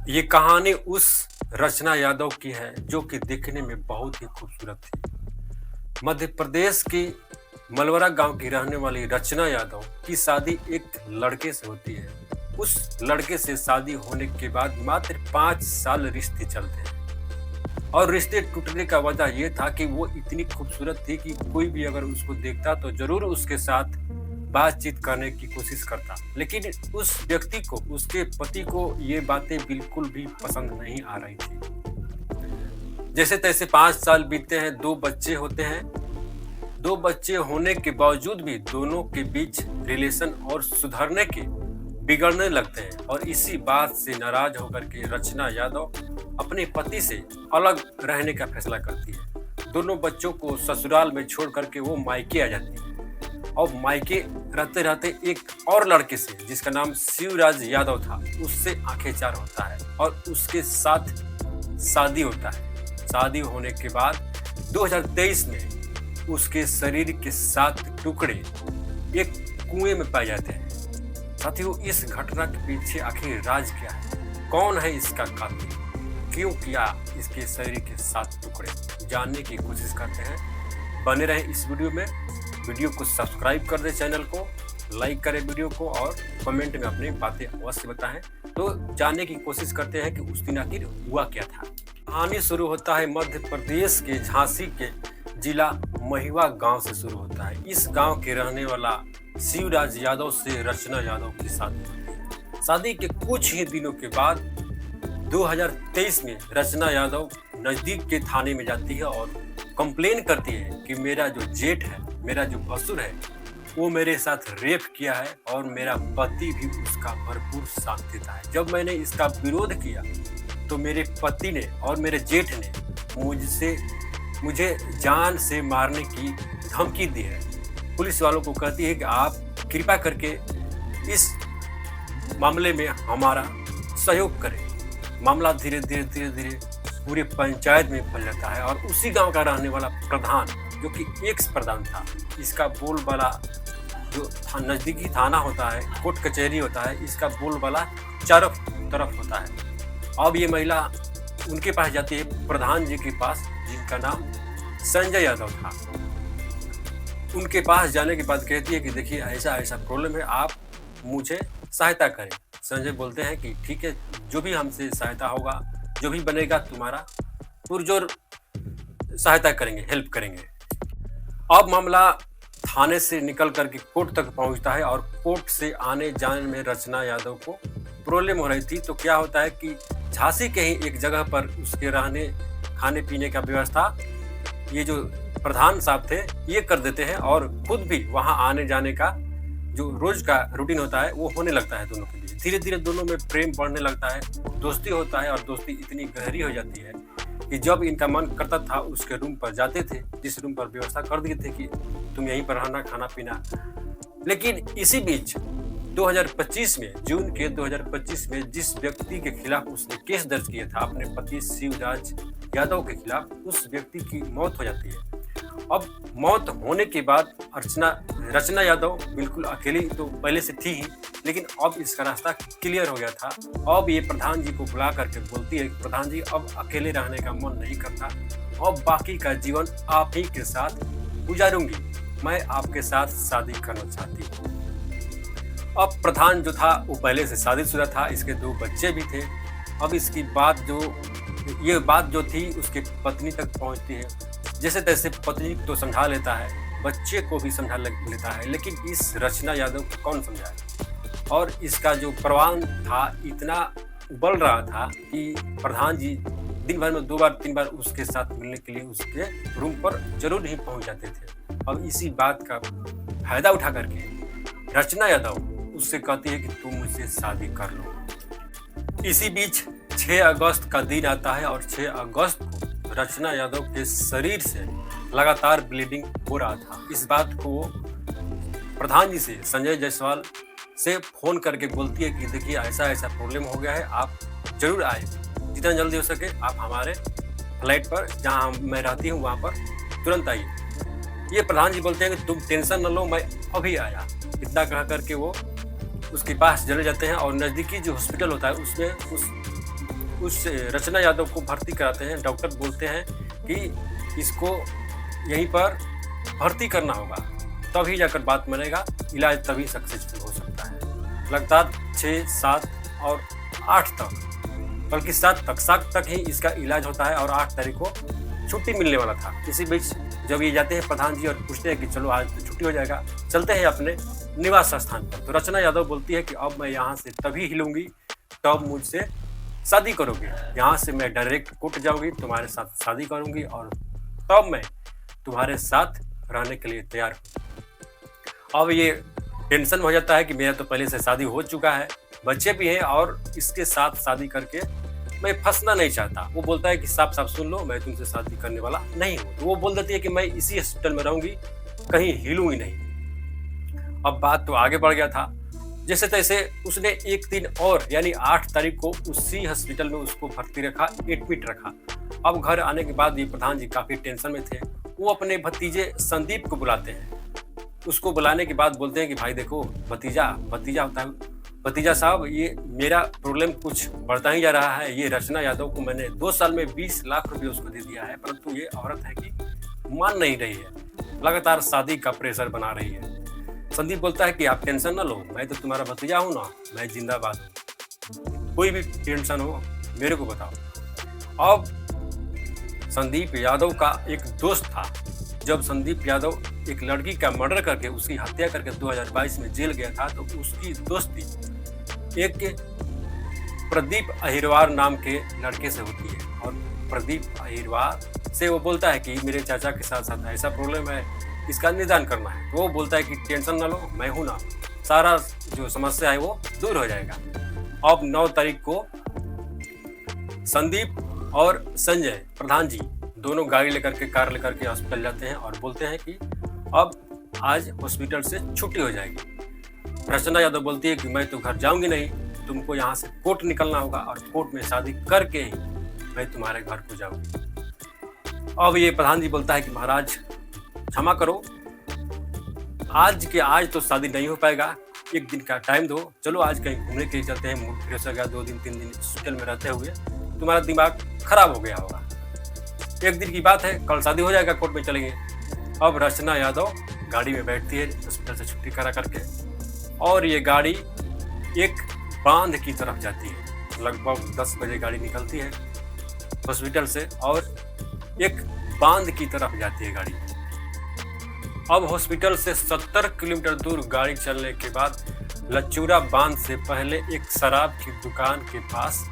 ये कहानी उस रचना यादव की है जो कि दिखने में बहुत ही खूबसूरत थी। मध्य प्रदेश की मलवरा गांव की रहने वाली रचना यादव की शादी एक लड़के से होती है। उस लड़के से शादी होने के बाद मात्र 5 साल रिश्ते चलते हैं और रिश्ते टूटने का वजह यह था कि वो इतनी खूबसूरत थी कि कोई भी अगर उसको देखता तो जरूर उसके साथ बातचीत करने की कोशिश करता, लेकिन उस व्यक्ति को, उसके पति को ये बातें बिल्कुल भी पसंद नहीं आ रही थी। जैसे तैसे 5 साल बीतते हैं, 2 बच्चे होते हैं। 2 बच्चे होने के बावजूद भी दोनों के बीच रिलेशन और सुधरने के बिगड़ने लगते हैं और इसी बात से नाराज होकर के रचना यादव अपने पति से अलग रहने का फैसला करती है। दोनों बच्चों को ससुराल में छोड़ करके वो मायके आ जाती है और मायके रहते रहते एक और लड़के से, जिसका नाम शिवराज यादव था, उससे आंखें-चार होता है और उसके साथ शादी होता है। शादी होने के बाद 2023 में उसके शरीर के 7 टुकड़े एक कुएं में पाए जाते हैं। साथियों, इस घटना के पीछे आखिर राज क्या है? कौन है इसका कातिल? क्यों किया इसके शरीर के 7 टुकड़े? जानने की कोशिश करते हैं। बने रहें इस वीडियो में। वीडियो को सब्सक्राइब कर दें, चैनल को लाइक करें वीडियो को और कमेंट में अपनी बातें अवश्य बताएं। तो जानने की कोशिश करते हैं कि उस दिन आखिर हुआ क्या था। कहानी शुरू होता है मध्य प्रदेश के झांसी के जिला महिवा गांव से शुरू होता है। इस गांव के रहने वाला शिवराज यादव से रचना यादव की शादी होती है। शादी के कुछ ही दिनों के बाद 2023 में रचना यादव नजदीक के थाने में जाती है और कंप्लेन करती है कि मेरा जो जेठ है, मेरा जो भसुर है, वो मेरे साथ रेप किया है और मेरा पति भी उसका भरपूर साथ देता है। जब मैंने इसका विरोध किया तो मेरे पति ने और मेरे जेठ ने मुझे जान से मारने की धमकी दी है। पुलिस वालों को कहती है कि आप कृपया करके इस मामले में हमारा सहयोग करें। मामला धीरे धीरे पूरे पंचायत में फैल जाता है और उसी गांव का रहने वाला प्रधान, जो कि एक्स प्रधान था, इसका बोलबाला जो नजदीकी थाना होता है, कोर्ट कचहरी होता है, इसका बोलबाला चारों तरफ होता है। अब ये महिला उनके पास जाती है, प्रधान जी के पास, जिनका नाम संजय यादव था। उनके पास जाने के बाद कहती है कि देखिए ऐसा ऐसा प्रॉब्लम है, आप मुझे सहायता करें। संजय बोलते हैं कि ठीक है, जो भी हमसे सहायता होगा, जो भी बनेगा, तुम्हारा पुरजोर सहायता करेंगे, हेल्प करेंगे। अब मामला थाने से निकल करके कोर्ट तक पहुंचता है और कोर्ट से आने जाने में रचना यादव को प्रॉब्लम हो रही थी। तो क्या होता है कि झांसी के ही एक जगह पर उसके रहने खाने पीने का व्यवस्था ये जो प्रधान साहब थे ये कर देते हैं और खुद भी वहां आने जाने का जो रोज का रूटीन होता है वो होने लगता है दोनों के बीच। धीरे धीरे दोनों में प्रेम बढ़ने लगता है, दोस्ती होता है और दोस्ती इतनी गहरी हो जाती है कि जब इनका मन करता था उसके रूम पर जाते थे, जिस रूम पर व्यवस्था कर दिए थे कि तुम यहीं पर रहना, खाना पीना। लेकिन इसी बीच 2025 में, जून के 2025 में जिस व्यक्ति के खिलाफ उसने केस दर्ज किया था अपने पति शिवराज यादव के खिलाफ, उस व्यक्ति की मौत हो जाती है। अब मौत होने के बाद रचना यादव बिल्कुल अकेली तो पहले से थी ही, लेकिन अब इसका रास्ता क्लियर हो गया था। अब ये प्रधान जी को बुला करके बोलती है कि प्रधान जी, अब अकेले रहने का मन नहीं करता, अब बाकी का जीवन आप ही के साथ गुजारूंगी, मैं आपके साथ शादी करना चाहती हूँ। अब प्रधान जो था वो पहले से शादीशुदा था, इसके 2 बच्चे भी थे। अब इसकी ये बात जो थी उसके पत्नी तक पहुंचती है। जैसे तैसे पत्नी तो समझा लेता है, बच्चे को भी समझा लेता है, लेकिन इस रचना यादव को कौन समझाए। और इसका जो प्रवान था इतना उबल रहा था कि प्रधान जी दिन भर में 2 बार 3 बार उसके साथ मिलने के लिए उसके रूम पर जरूर ही पहुंच जाते थे। अब इसी बात का फायदा उठा करके रचना यादव उससे कहती है कि तुम मुझसे शादी कर लो। इसी बीच 6 अगस्त का दिन आता है और 6 अगस्त को रचना यादव के शरीर से लगातार ब्लीडिंग हो रहा था। इस बात को प्रधान जी से, संजय जायसवाल से फोन करके बोलती है कि देखिए ऐसा ऐसा प्रॉब्लम हो गया है, आप जरूर आए, जितना जल्दी हो सके आप हमारे फ्लैट पर जहां मैं रहती हूं वहां पर तुरंत आइए। ये प्रधान जी बोलते हैं कि तुम टेंशन न लो, मैं अभी आया। इतना कह करके वो उसके पास चले जाते हैं और नज़दीकी जो हॉस्पिटल होता है उसमें उस उस रचना यादव को भर्ती कराते हैं। डॉक्टर बोलते हैं कि इसको यहीं पर भर्ती करना होगा, तभी जाकर बात बनेगा, इलाज तभी सक्सेसफुल हो सकता है। लगातार 6, 7 और 8 तक, बल्कि 7 तक ही इसका इलाज होता है और 8 तारीख को छुट्टी मिलने वाला था। इसी बीच जब ये जाते हैं प्रधान जी और पूछते हैं कि चलो आज तो छुट्टी हो जाएगा, चलते हैं अपने निवास स्थान पर। तो रचना यादव बोलती है कि अब मैं यहाँ से तभी हिलूंगी तब मुझसे शादी करोगे। यहाँ से मैं डायरेक्ट कोर्ट जाऊंगी, तुम्हारे साथ शादी करूंगी और तब मैं तुम्हारे साथ रहने के लिए तैयार हूँ। अब ये टेंशन हो जाता है कि मेरा तो पहले से शादी हो चुका है, बच्चे भी हैं और इसके साथ शादी करके मैं फंसना नहीं चाहता। वो बोलता है कि साफ साफ सुन लो, मैं तुमसे शादी करने वाला नहीं हूँ। तो वो बोल देती है कि मैं इसी हॉस्पिटल में रहूंगी, कहीं हिलूंगी नहीं। अब बात तो आगे बढ़ गया था। जैसे तैसे उसने एक दिन और यानी 8 तारीख को उसी हॉस्पिटल में उसको भर्ती रखा, एडमिट रखा। अब घर आने के बाद ये प्रधान जी काफी टेंशन में थे। वो अपने भतीजे संदीप को बुलाते हैं। उसको बुलाने के बाद बोलते हैं कि भाई देखो, भतीजा होता है, भतीजा साहब, ये मेरा प्रॉब्लम कुछ बढ़ता ही जा रहा है। ये रचना यादव को मैंने 2 साल में 20 लाख रुपए उसको दे दिया है, परंतु ये औरत है कि मान नहीं रही है, लगातार शादी का प्रेशर बना रही है। संदीप बोलता है कि आप टेंशन ना लो, मैं तो तुम्हारा भतीजा हूँ ना, मैं जिंदाबाद हूँ, कोई भी टेंशन हो मेरे को बताओ। अब संदीप यादव का एक दोस्त था। जब संदीप यादव एक लड़की का मर्डर करके उसकी हत्या करके 2022 में जेल गया था, तो उसकी दोस्ती एक प्रदीप अहिरवार नाम के लड़के से होती है। और प्रदीप अहिरवार से वो बोलता है कि मेरे चाचा के साथ साथ ऐसा प्रॉब्लम है, इसका निदान करना है। तो वो बोलता है कि टेंशन ना लो, मैं हूं ना, सारा जो समस्या है वो दूर हो जाएगा। अब 9 तारीख को संदीप और संजय प्रधान जी दोनों गाड़ी लेकर के, कार लेकर के हॉस्पिटल जाते हैं और बोलते हैं कि अब आज हॉस्पिटल से छुट्टी हो जाएगी। रचना यादव बोलती है कि मैं तो घर जाऊंगी नहीं, तुमको यहाँ से कोर्ट निकलना होगा और कोर्ट में शादी करके ही मैं तुम्हारे घर को जाऊंगी। अब ये प्रधान जी बोलता है कि महाराज क्षमा करो, आज तो शादी नहीं हो पाएगा, एक दिन का टाइम दो, चलो आज कहीं घूमने के लिए चलते हैं, मूड फ्रेश हो गया, 2 दिन 3 दिन हॉस्पिटल में रहते हुए तुम्हारा दिमाग खराब हो गया होगा, एक दिन की बात है, कल शादी हो जाएगा, कोर्ट में चलेंगे। अब रचना यादव गाड़ी में बैठती है हॉस्पिटल से छुट्टी करा करके, और ये गाड़ी एक बांध की तरफ जाती है। लगभग 10 बजे गाड़ी निकलती है हॉस्पिटल से और एक बांध की तरफ जाती है गाड़ी। अब हॉस्पिटल से 70 किलोमीटर दूर गाड़ी चलने के बाद लचूरा बांध से पहले एक शराब की दुकान के पास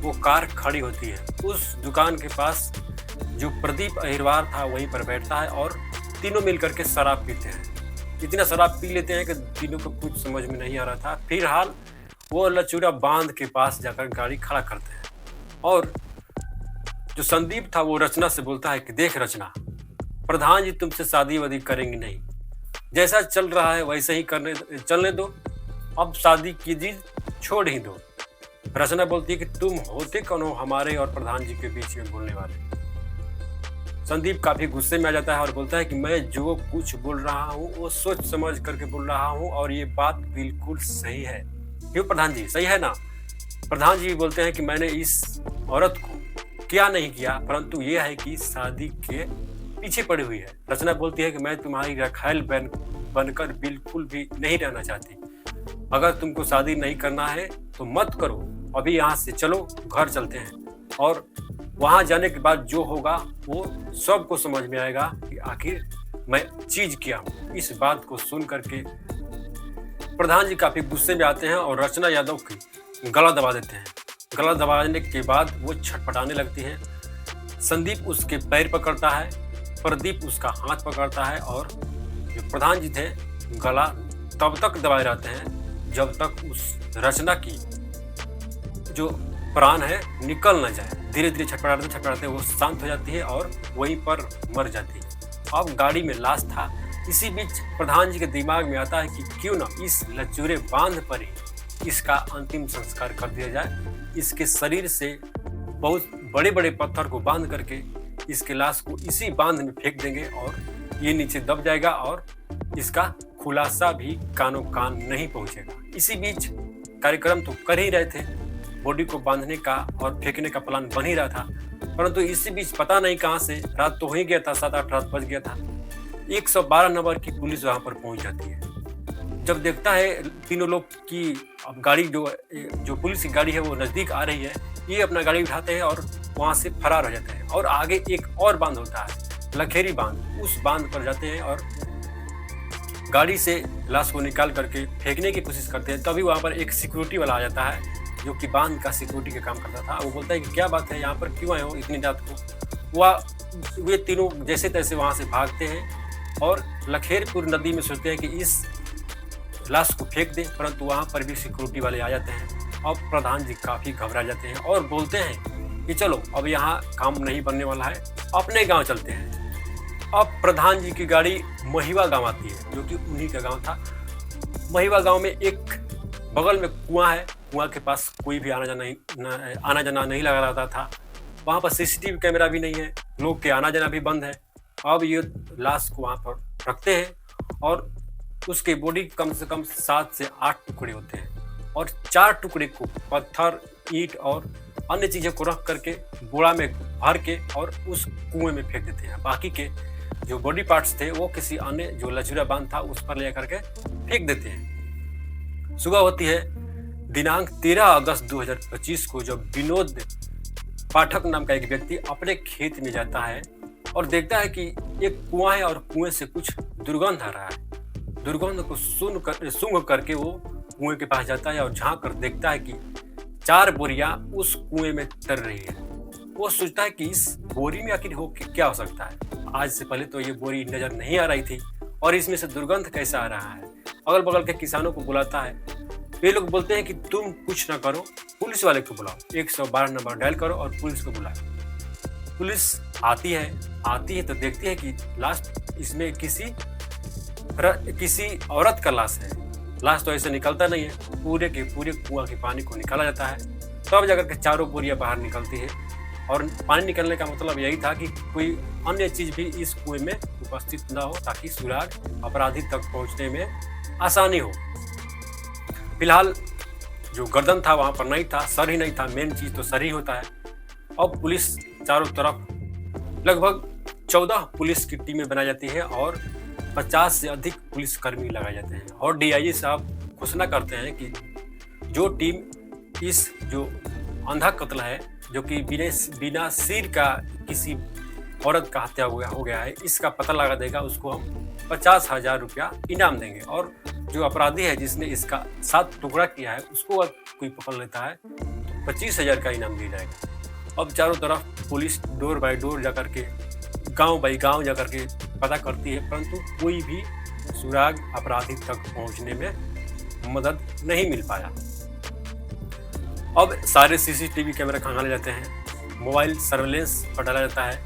वो कार खड़ी होती है। उस दुकान के पास जो प्रदीप अहिरवार था वहीं पर बैठता है और तीनों मिलकर के शराब पीते हैं। इतना शराब पी लेते हैं कि तीनों को कुछ समझ में नहीं आ रहा था। फिलहाल वो लचूरा बांध के पास जाकर गाड़ी खड़ा करते हैं और जो संदीप था वो रचना से बोलता है कि देख रचना, प्रधान जी तुमसे शादी वादी करेंगे नहीं, जैसा चल रहा है वैसे ही चलने दो, अब शादी की जिद छोड़ ही दो। रचना बोलती है कि तुम होते कौन हो हमारे और प्रधान जी के बीच में बोलने वाले। संदीप काफी गुस्से में आ जाता है और बोलता है कि मैं जो कुछ बोल रहा हूँ वो सोच समझ करके बोल रहा हूँ और ये बात बिल्कुल सही है। क्यों प्रधान जी, सही है ना? प्रधान जी बोलते हैं कि मैंने इस औरत को क्या नहीं किया, परंतु ये है कि शादी के पीछे पड़ी हुई है। रचना बोलती है कि मैं तुम्हारी रखायल बनकर बिल्कुल भी नहीं रहना चाहती। अगर तुमको शादी नहीं करना है तो मत करो, अभी यहाँ से चलो, घर चलते हैं और वहां जाने के बाद जो होगा वो सबको समझ में आएगा कि आखिर मैं चीज क्या हूं। इस बात को सुन करके प्रधान जी काफी गुस्से में आते हैं और रचना यादव की गला दबा देते हैं। गला दबाने के बाद वो छटपटाने लगती है। संदीप उसके पैर पकड़ता है, प्रदीप उसका हाथ पकड़ता है और जो प्रधान जी थे गला तब तक दबाए रहते हैं जब तक उस रचना की जो प्राण है निकल न जाए। धीरे धीरे छटपटाते वो शांत हो जाती है और वहीं पर मर जाती है। अब गाड़ी में लाश था। इसी बीच प्रधान जी के दिमाग में आता है कि क्यों ना इस लचूरे बांध पर ही इसका अंतिम संस्कार कर दिया जाए। इसके शरीर से बहुत बड़े बड़े पत्थर को बांध करके इसके लाश को इसी बांध में फेंक देंगे और ये नीचे दब जाएगा और इसका खुलासा भी कानो कान नहीं पहुंचेगा। इसी बीच कार्यक्रम तो कर ही रहे थे, बॉडी को बांधने का और फेंकने का प्लान बन ही रहा था, परंतु इसी बीच पता नहीं कहां से रात तो हो ही गया था, 7-8 रात बज गया था। 112 नंबर की पुलिस वहां पर पहुंच जाती है। जब देखता है तीनों लोग की अब गाड़ी जो पुलिस की गाड़ी है वो नजदीक आ रही है, ये अपना गाड़ी उठाते हैं और वहां से फरार हो जाते हैं। और आगे एक और बांध होता है, लखेरी बांध, उस बांध पर जाते हैं और गाड़ी से लाश को निकाल करके फेंकने की कोशिश करते हैं। तभी वहां पर एक सिक्योरिटी वाला आ जाता है जो कि बांध का सिक्योरिटी का काम करता था। वो बोलता है कि क्या बात है, यहाँ पर क्यों आए हो इतनी रात को। वे तीनों जैसे तैसे वहां से भागते हैं और लखेरपुर नदी में सोचते हैं कि इस लाश को फेंक दें, परंतु वहां पर भी सिक्योरिटी वाले आ जाते हैं और प्रधान जी काफी घबरा जाते हैं और बोलते हैं कि चलो अब यहाँ काम नहीं बनने वाला है, अपने गांव चलते हैं। अब प्रधान जी की गाड़ी महिवा गांव आती है, जो कि उन्हीं का गांव था। महिवा गांव में एक बगल में कुआं है, कुआं के पास कोई भी आना जाना नहीं लगा रहता था। वहां पर सीसीटीवी कैमरा भी नहीं है, लोग के आना जाना भी बंद है। अब ये लाश को वहां पर रखते हैं और उसके बॉडी कम से कम 7 से 8 टुकड़े होते हैं और 4 टुकड़े को पत्थर, ईंट और अन्य चीज़ों को रख करके बोरा में भर के और उस कुएं में फेंक देते हैं। बाकी के जो बॉडी पार्ट्स थे वो किसी अन्य जो लचूरा बांध था उस पर ले करके फेंक देते हैं। सुबह होती है दिनांक 13 अगस्त 2025 को, जब विनोद पाठक नाम का एक व्यक्ति अपने खेत में जाता है और देखता है कि एक कुआं है और कुएं से कुछ दुर्गंध आ रहा है। दुर्गंध को सूंघ करके वो कुएं के पास जाता है और झांक कर देखता है कि 4 बोरियां उस कुएं में तर रही है। वो सोचता है कि इस बोरी में आखिर क्या हो सकता है। आज से पहले तो ये बोरी नजर नहीं आ रही थी और इसमें से दुर्गंध कैसा आ रहा है। अगल बगल के किसानों को बुलाता है। वे लोग बोलते हैं कि तुम कुछ ना करो, पुलिस वाले को बुलाओ, 112 नंबर डायल करो और पुलिस को बुलाओ। पुलिस आती है तो देखती है कि लास्ट इसमें किसी औरत का लाश है। लाश तो ऐसे निकलता नहीं है, पूरे के पूरे कुआं के पानी को निकाला जाता है। तब जाकर के 4 बोरियां बाहर निकलती है और पानी निकलने का मतलब यही था कि कोई अन्य चीज भी इस कुएं में उपस्थित न हो, ताकि सुराग अपराधी तक पहुंचने में आसानी हो। फिलहाल जो गर्दन था वहां पर नहीं था, सर ही नहीं था, मेन चीज तो सर ही होता है। अब पुलिस चारों तरफ लगभग 14 पुलिस की टीमें बनाई जाती है और 50 से अधिक पुलिस कर्मी लगाए जाते हैं और डीआईजी साहब घोषणा करते हैं कि जो टीम इस जो अंधा कत्ल है, जो कि बिना सिर का किसी औरत का हत्या हो गया है, इसका पता लगा देगा, उसको हम 50,000 रुपया इनाम देंगे। और जो अपराधी है जिसने इसका 7 टुकड़ा किया है, उसको कोई पकड़ लेता है तो 25,000 का इनाम दिया जाएगा। अब चारों तरफ पुलिस डोर बाय डोर जाकर के, गांव बाई गांव जाकर के पता करती है, परंतु कोई भी सुराग अपराधी तक पहुंचने में मदद नहीं मिल पाया। अब सारे सीसीटीवी कैमरा खंगाले जाते हैं, मोबाइल सर्वेलेंस पर डाला जाता है,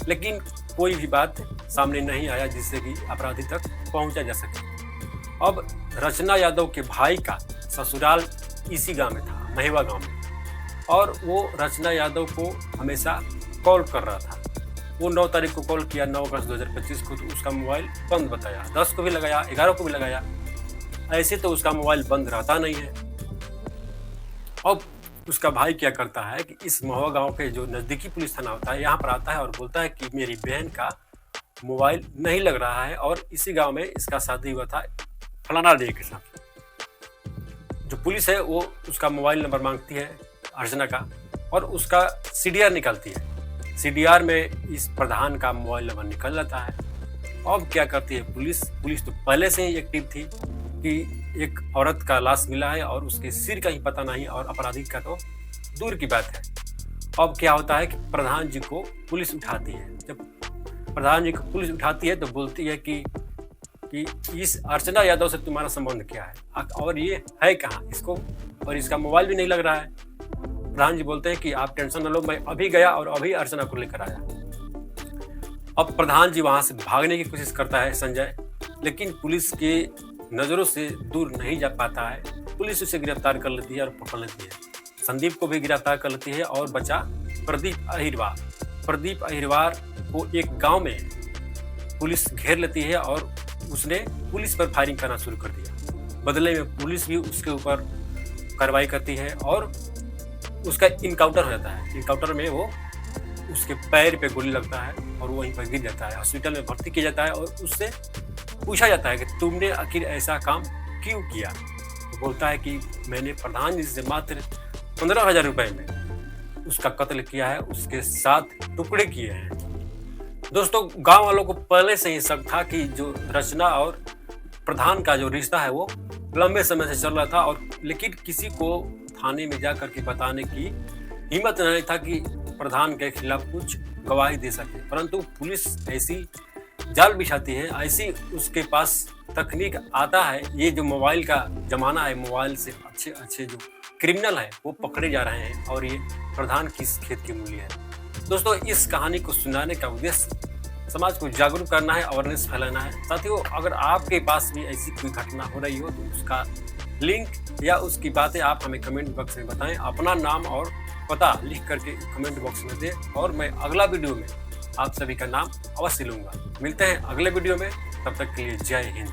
लेकिन कोई भी बात सामने नहीं आया जिससे कि अपराधी तक पहुंचा जा सके। अब रचना यादव के भाई का ससुराल इसी गांव में था, महिवा गांव में, और वो रचना यादव को हमेशा कॉल कर रहा था। वो 9 तारीख को कॉल किया, 9 अगस्त 2025 को, तो उसका मोबाइल बंद बताया। 10 को भी लगाया, 11 को भी लगाया, ऐसे तो उसका मोबाइल बंद रहता नहीं है। अब उसका भाई क्या करता है कि इस महुआ गांव के जो नज़दीकी पुलिस थाना होता है, यहाँ पर आता है और बोलता है कि मेरी बहन का मोबाइल नहीं लग रहा है और इसी गांव में इसका शादी हुआ था फलाना डे के साथ। जो पुलिस है वो उसका मोबाइल नंबर मांगती है अर्चना का और उसका सीडीआर निकालती है। सीडीआर में इस प्रधान का मोबाइल नंबर निकल जाता है। अब क्या करती है पुलिस तो पहले से ही एक्टिव थी कि एक औरत का लाश मिला है और उसके सिर का ही पता नहीं और अपराधी का तो दूर की बात है। अब क्या होता है कि प्रधान जी को पुलिस उठाती है। जब प्रधान जी को पुलिस उठाती है तो बोलती है कि इस अर्चना यादव से तुम्हारा संबंध क्या है और ये है कहाँ, इसको और इसका मोबाइल भी नहीं लग रहा है। प्रधान जी बोलते हैं कि आप टेंशन न लो, मैं अभी गया और अभी अर्चना को लेकर आया। अब प्रधान जी वहां से भागने की कोशिश करता है संजय, लेकिन पुलिस के नजरों से दूर नहीं जा पाता है। पुलिस उसे गिरफ्तार कर लेती है और पकड़ लेती है। संदीप को भी गिरफ्तार कर लेती है और बचा प्रदीप अहिरवार। प्रदीप अहिरवार को एक गांव में पुलिस घेर लेती है और उसने पुलिस पर फायरिंग करना शुरू कर दिया। बदले में पुलिस भी उसके ऊपर कार्रवाई करती है और उसका इनकाउंटर हो जाता है। इनकाउंटर में वो उसके पैर पे गोली लगता है और वो वहीं पर गिर जाता है। हॉस्पिटल में भर्ती किया जाता है और उससे पूछा जाता है कि तुमने आखिर ऐसा काम क्यों किया। तो बोलता है कि मैंने प्रधान जी से मात्र 15,000 रुपए में उसका कत्ल किया है, उसके 7 टुकड़े किए हैं। दोस्तों, गांव वालों को पहले से ही शक था कि जो रचना और प्रधान का जो रिश्ता है वो लंबे समय से चल रहा था, और लेकिन किसी को थाने में जा करके बताने की हिम्मत नहीं था कि प्रधान के खिलाफ कुछ गवाही दे सके। परंतु पुलिस ऐसी जाल बिछाती है, ऐसी उसके पास तकनीक आता है। ये जो मोबाइल का जमाना है, मोबाइल से अच्छे अच्छे जो क्रिमिनल है वो पकड़े जा रहे हैं, और ये प्रधान किस खेत की मूली है। दोस्तों, इस कहानी को सुनाने का उद्देश्य समाज को जागरूक करना है, अवेयरनेस फैलाना है। साथियों, अगर आपके पास भी ऐसी कोई घटना हो रही हो तो उसका लिंक या उसकी बातें आप हमें कमेंट बॉक्स में बताएं। अपना नाम और पता लिख करके कमेंट बॉक्स में दें, और मैं अगला वीडियो में आप सभी का नाम अवश्य लूंगा। मिलते हैं अगले वीडियो में, तब तक के लिए जय हिंद।